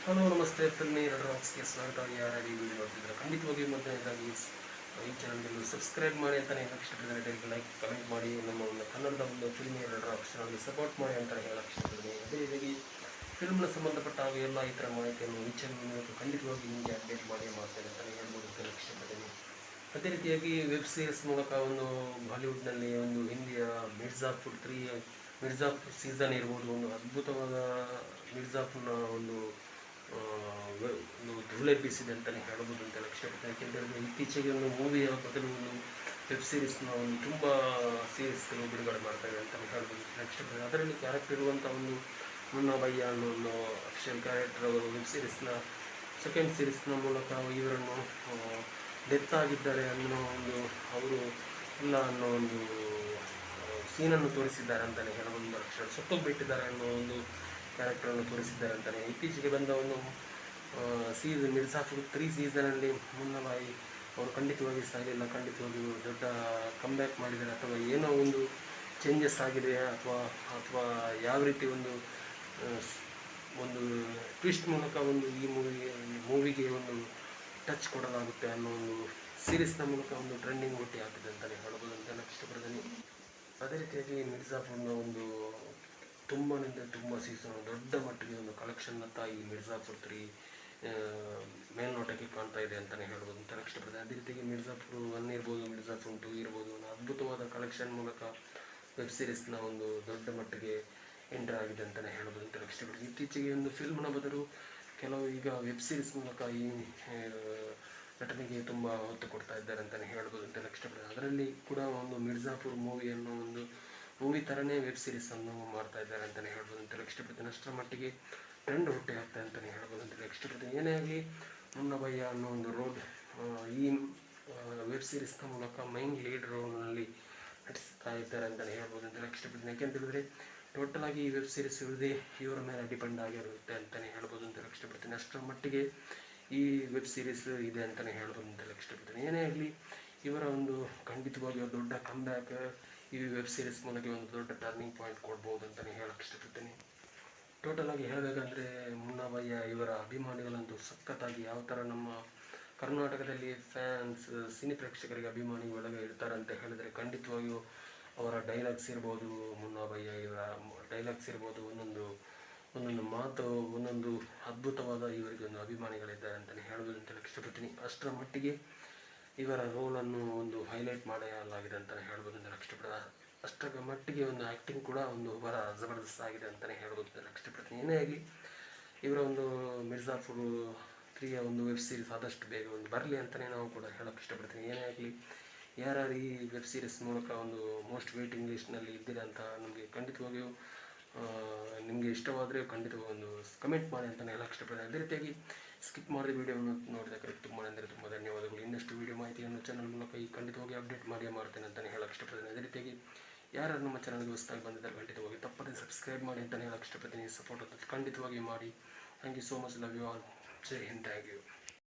Hello ನಮಸ್ತೆ filmy ರಾಕ್ಸ್ಗೆ ಸ್ವಾಗತ. ಯಾರು ಈ ವಿಡಿಯೋ ನೋಡ್ತಿದ್ರೆ ಖಂಡಿತವಾಗಿ ಮೊದಲನೇದಾಗಿ ಈ ಚಾನಲ್ಗೆ ಸಬ್ಸ್ಕ್ರೈಬ್ ಮಾಡಿ ಅಂತಲೇ ಹೇಳಕ್ಕೆ ಇಷ್ಟಪಡ್ತೀನಿ. ಲೈಕ್ ಕಮೆಂಟ್ ಮಾಡಿ ನಮ್ಮ ಒಂದು ಕನ್ನಡದ ಒಂದು ಫಿಲ್ಮಿ ರಾಕ್ಸ್ ಚಾನಲ್ಗೆ ಸಪೋರ್ಟ್ ಮಾಡಿ ಅಂತಲೇ ಹೇಳಕ್ಕೆ ಇಷ್ಟಪಡ್ತೀನಿ. ಅದೇ ರೀತಿಯಾಗಿ ಫಿಲ್ಮ್ನ ಸಂಬಂಧಪಟ್ಟ ಎಲ್ಲ ಈ ಥರ ಮಾಹಿತಿಯನ್ನು ಈ ಚಾನಲ್ ಖಂಡಿತವಾಗಿ ನಿಮಗೆ ಅಪ್ಡೇಟ್ ಮಾಡಿ ಮಾಡ್ತೇನೆ ಅಂತಲೇ ಹೇಳ್ಬೋದು ಅಂತ ಹೇಳಕ್ಕೆ ಇಷ್ಟಪಡ್ತೀನಿ. ಅದೇ ರೀತಿಯಾಗಿ ವೆಬ್ ಸೀರೀಸ್ ಮೂಲಕ ಒಂದು ಬಾಲಿವುಡ್ನಲ್ಲಿ ಒಂದು ಹಿಂದಿಯ ಮಿರ್ಜಾಪುರ್ ಸೀಸನ್ ಇರ್ಬೋದು, ಒಂದು ಅದ್ಭುತವಾದ ಮಿರ್ಜಾಪುರ್ನ ಒಂದು ಧೂಳೆ ಬೀಸಿದೆ ಅಂತಲೇ ಹೇಳ್ಬೋದು ಅಂತ ಇಷ್ಟಪಡ್ತೀನಿ. ಯಾಕೆಂತೇಳಿದ್ರೆ ಇತ್ತೀಚೆಗೆ ಒಂದು ಮೂವಿಯ ಬದಲು ಒಂದು ವೆಬ್ ಸೀರೀಸ್ನ ಒಂದು ತುಂಬ ಸೀರೀಸ್ಗಳು ಬಿಡುಗಡೆ ಮಾಡ್ತಾರೆ ಅಂತಲೇ ಹೇಳ್ಬೋದು ಅಂತ ಇಷ್ಟಪಡ್ತೀನಿ. ಅದರಲ್ಲಿ ಕ್ಯಾರೆಕ್ಟರ್ ಇರುವಂಥ ಒಂದು ಮುನ್ನಾ ಭಯ್ಯ ಅನ್ನೋ ಒಂದು ಅಫಿಷಿಯಲ್ ಕ್ಯಾರೆಕ್ಟರ್ ವೆಬ್ ಸೀರೀಸ್ನ ಸೆಕೆಂಡ್ ಸೀರೀಸ್ನ ಮೂಲಕ ಇವರನ್ನು ಡೆತ್ ಆಗಿದ್ದಾರೆ ಅನ್ನೋ ಒಂದು ಅವರು ಇಲ್ಲ ಅನ್ನೋ ಒಂದು ಸೀನನ್ನು ತೋರಿಸಿದ್ದಾರೆ ಅಂತಲೇ ಹೇಳಬಹುದು. ಸತ್ತೋಗ್ಬಿಟ್ಟಿದ್ದಾರೆ ಅನ್ನೋ ಒಂದು ಕ್ಯಾರೆಕ್ಟರನ್ನು ತೋರಿಸಿದ್ದಾರೆ ಅಂತಲೇ. ಇತ್ತೀಚೆಗೆ ಬಂದ ಒಂದು ಮಿರ್ಜಾಪುರ್ 3 ಸೀಸನಲ್ಲಿ ಮುನ್ನಾ ಭಾಯಿ ಅವರು ಖಂಡಿತವಾಗಿ ಸಾಯಲಿಲ್ಲ, ಖಂಡಿತವಾಗಿ ದೊಡ್ಡ ಕಮ್ಬ್ಯಾಕ್ ಮಾಡಿದ್ದಾರೆ, ಅಥವಾ ಏನೋ ಒಂದು ಚೇಂಜಸ್ ಆಗಿದೆ, ಅಥವಾ ಯಾವ ರೀತಿ ಒಂದು ಟ್ವಿಸ್ಟ್ ಮೂಲಕ ಒಂದು ಈ ಮೂವಿಗೆ ಒಂದು ಟಚ್ ಕೊಡಲಾಗುತ್ತೆ ಅನ್ನೋ ಒಂದು ಸೀರೀಸ್ನ ಮೂಲಕ ಒಂದು ಟ್ರೆಂಡಿಂಗ್ ಒಟ್ಟಿ ಹಾಕಿದೆ ಅಂತಲೇ ಹೇಳ್ಬೋದು ಅಂತ ಇಷ್ಟಪಡ್ತೀನಿ. ಅದೇ ರೀತಿಯಾಗಿ ಮಿರ್ಜಾಪುರ್ನ ಒಂದು ತುಂಬ ಸೀಸನ್ ದೊಡ್ಡ ಮಟ್ಟಿಗೆ ಒಂದು ಕಲೆಕ್ಷನ್ನತ್ತ ಈ ಮಿರ್ಜಾಪುರ್ 3 ಮೇಲ್ನೋಟಕ್ಕೆ ಕಾಣ್ತಾ ಇದೆ ಅಂತಲೇ ಹೇಳ್ಬೋದು ಅಂತ ಇಷ್ಟಪಡ್ತೀನಿ. ಅದೇ ರೀತಿಯಾಗಿ ಮಿರ್ಜಾಪುರ್ 1 ಇರ್ಬೋದು, ಮಿರ್ಜಾಪುರ್ 2 ಇರ್ಬೋದು, ಒಂದು ಅದ್ಭುತವಾದ ಕಲೆಕ್ಷನ್ ಮೂಲಕ ವೆಬ್ ಸೀರೀಸ್ನ ಒಂದು ದೊಡ್ಡ ಮಟ್ಟಿಗೆ ಎಂಟರ್ ಆಗಿದೆ ಅಂತಲೇ ಹೇಳ್ಬೋದು ಅಂತ ಇಷ್ಟಪಡ್ತೀನಿ. ಇತ್ತೀಚೆಗೆ ಒಂದು ಫಿಲ್ಮ್ನ ಬದಲು ಕೆಲವು ಈಗ ವೆಬ್ ಸೀರೀಸ್ ಮೂಲಕ ಈ ನಟನೆಗೆ ತುಂಬ ಒತ್ತು ಕೊಡ್ತಾ ಇದ್ದಾರೆ ಅಂತಲೇ ಹೇಳ್ಬೋದು ಅಂತ ಇಷ್ಟಪಡ್ತೀನಿ. ಅದರಲ್ಲಿ ಕೂಡ ಒಂದು ಮಿರ್ಜಾಪುರ್ ಮೂವಿಯನ್ನು ಒಂದು ಮೂವಿ ಥರನೇ ವೆಬ್ ಸೀರೀಸನ್ನು ಮಾಡ್ತಾ ಇದ್ದಾರೆ ಅಂತಲೇ ಹೇಳ್ಬೋದು ಅಂತ ಇಷ್ಟಪಡ್ತೀನಿ. ಅಷ್ಟರ ಮಟ್ಟಿಗೆ ಟ್ರೆಂಡ್ ಹುಟ್ಟಿ ಆಗ್ತದೆ ಅಂತಲೇ ಹೇಳ್ಬೋದು ಅಂತ ಇಷ್ಟಪಡ್ತೀನಿ. ಏನೇ ಆಗಲಿ ಮುನ್ನಾ ಭಯ್ಯ ಅನ್ನೋ ಒಂದು ರೋಲ್ ಈ ವೆಬ್ ಸೀರೀಸ್ನ ಮೂಲಕ ಮೈನ್ ಲೀಡ್ ರೋಲ್ನಲ್ಲಿ ನಟಿಸ್ತಾ ಇದ್ದಾರೆ ಅಂತಲೇ ಹೇಳ್ಬೋದು ಅಂತ ಇಷ್ಟಪಡ್ತೀನಿ. ಯಾಕೆಂತೇಳಿದ್ರೆ ಟೋಟಲ್ ಆಗಿ ಈ ವೆಬ್ ಸೀರೀಸ್ ಇರೋದೇ ಇವರ ಮೇಲೆ ಡಿಪೆಂಡ್ ಆಗಿರುತ್ತೆ ಅಂತಲೇ ಹೇಳ್ಬೋದು ಅಂತ ಇಷ್ಟಪಡ್ತೀನಿ. ಅಷ್ಟರ ಮಟ್ಟಿಗೆ ಈ ವೆಬ್ ಸೀರೀಸ್ ಇದೆ ಅಂತಲೇ ಹೇಳ್ಬೋದು ಅಂತ ಇಷ್ಟಪಡ್ತೀನಿ. ಏನೇ ಆಗಲಿ ಇವರ ಒಂದು ಖಂಡಿತವಾಗಿ ಒಂದು ದೊಡ್ಡ ಕಮ್ಬ್ಯಾಕ್ ಈ ವೆಬ್ ಸೀರೀಸ್ ಮೂಲಕ ಒಂದು ದೊಡ್ಡ ಟರ್ನಿಂಗ್ ಪಾಯಿಂಟ್ ಕೊಡ್ಬೋದು ಅಂತಲೇ ಹೇಳಕ್ಕೆ ಇಷ್ಟಪಡ್ತೀನಿ. ಟೋಟಲ್ ಆಗಿ ಹೇಳಬೇಕಂದ್ರೆ ಮುನ್ನಾ ಭಯ್ಯ ಇವರ ಅಭಿಮಾನಿಗಳಂತೂ ಸಖತ್ತಾಗಿ ಯಾವ ಥರ ನಮ್ಮ ಕರ್ನಾಟಕದಲ್ಲಿ ಫ್ಯಾನ್ಸ್ ಸಿನಿ ಪ್ರೇಕ್ಷಕರಿಗೆ ಅಭಿಮಾನಿ ಒಳಗೆ ಇರ್ತಾರೆ ಅಂತ ಹೇಳಿದರೆ ಖಂಡಿತವಾಗಿಯೂ ಅವರ ಡೈಲಾಗ್ಸ್ ಇರ್ಬೋದು, ಮುನ್ನಾ ಭಯ್ಯ ಇವರ ಡೈಲಾಗ್ಸ್ ಇರ್ಬೋದು, ಒಂದೊಂದು ಮಾತು ಒಂದೊಂದು ಅದ್ಭುತವಾದ ಇವರಿಗೆ ಒಂದು ಅಭಿಮಾನಿಗಳಿದ್ದಾರೆ ಅಂತಲೇ ಹೇಳೋದು ಅಂತ ಇಷ್ಟಪಡ್ತೀನಿ. ಅಷ್ಟರ ಮಟ್ಟಿಗೆ ಇವರ ರೋಲನ್ನು ಒಂದು ಹೈಲೈಟ್ ಮಾಡಲಾಗಿದೆ ಅಂತಲೇ ಹೇಳ್ಬೋದು ಅಂತ ಇಷ್ಟಪಡ್ತೀನಿ. ಅಷ್ಟರ ಮಟ್ಟಿಗೆ ಒಂದು ಆ್ಯಕ್ಟಿಂಗ್ ಕೂಡ ಒಂದು ಬಹಳ ಜಬರ್ದಸ್ತ್ ಆಗಿದೆ ಅಂತಲೇ ಹೇಳ್ಬೋದು ಅಂತ ಇಷ್ಟಪಡ್ತೀನಿ. ಏನೇ ಆಗಲಿ ಇವರ ಒಂದು ಮಿರ್ಜಾಪುರ್ 3ಯ ಒಂದು ವೆಬ್ ಸೀರೀಸ್ ಆದಷ್ಟು ಬೇಗ ಒಂದು ಬರಲಿ ಅಂತಲೇ ನಾವು ಕೂಡ ಹೇಳೋಕ್ಕೆ ಇಷ್ಟಪಡ್ತೀನಿ. ಏನೇ ಆಗಲಿ ಯಾರ್ಯಾರು ಈ ವೆಬ್ ಸೀರೀಸ್ ಮೂಲಕ ಒಂದು ಮೋಸ್ಟ್ ವೇಟಿಂಗ್ ಲಿಸ್ಟ್ನಲ್ಲಿ ಇದ್ದೀರಾ ಅಂತ ನಮಗೆ ಖಂಡಿತವಾಗಿಯೂ ನಿಮಗೆ ಇಷ್ಟವಾದರೆ ಖಂಡಿತವಾಗಿ ಒಂದು ಕಮೆಂಟ್ ಮಾಡಿ ಅಂತಲೇ ಹೇಳೋಕ್ಕೆ ಇಷ್ಟಪಡ್ತೀನಿ. ಅದೇ ರೀತಿಯಾಗಿ ಸ್ಕಿಪ್ ಮಾಡಿದ ವೀಡಿಯೋವನ್ನು ನೋಡಿದಾಗ ತುಂಬ ಧನ್ಯವಾದಗಳು. ಇನ್ನಷ್ಟು ವೀಡಿಯೋ ಮಾಹಿತಿಯನ್ನು ಚಾನಲ್ ಮೂಲಕ ಈ ಖಂಡಿತವಾಗಿ ಅಪ್ಡೇಟ್ ಮಾಡ್ತೇನೆ ಅಂತಲೇ ಹೇಳೋಕ್ಕೆ ಇಷ್ಟಪಡ್ತೀನಿ. ಅದೇ ರೀತಿಯಾಗಿ ಯಾರು ನಮ್ಮ ಚಾನಲ್ಗೆ ಹೊಸದಾಗಿ ಬಂದಿದ್ದಾರೆ ಖಂಡಿತವಾಗಿ ತಪ್ಪದೇ ಸಬ್ಸ್ಕ್ರೈಬ್ ಮಾಡಿ ಅಂತಲೇ ಹೇಳೋಕ್ಕೆ ಇಷ್ಟಪಡ್ತೀನಿ. ಸಪೋರ್ಟ್ ಖಂಡಿತವಾಗಿ ಮಾಡಿ. Thank you so much. Love you all. ಜೈ ಹಿಂದ್. Thank you.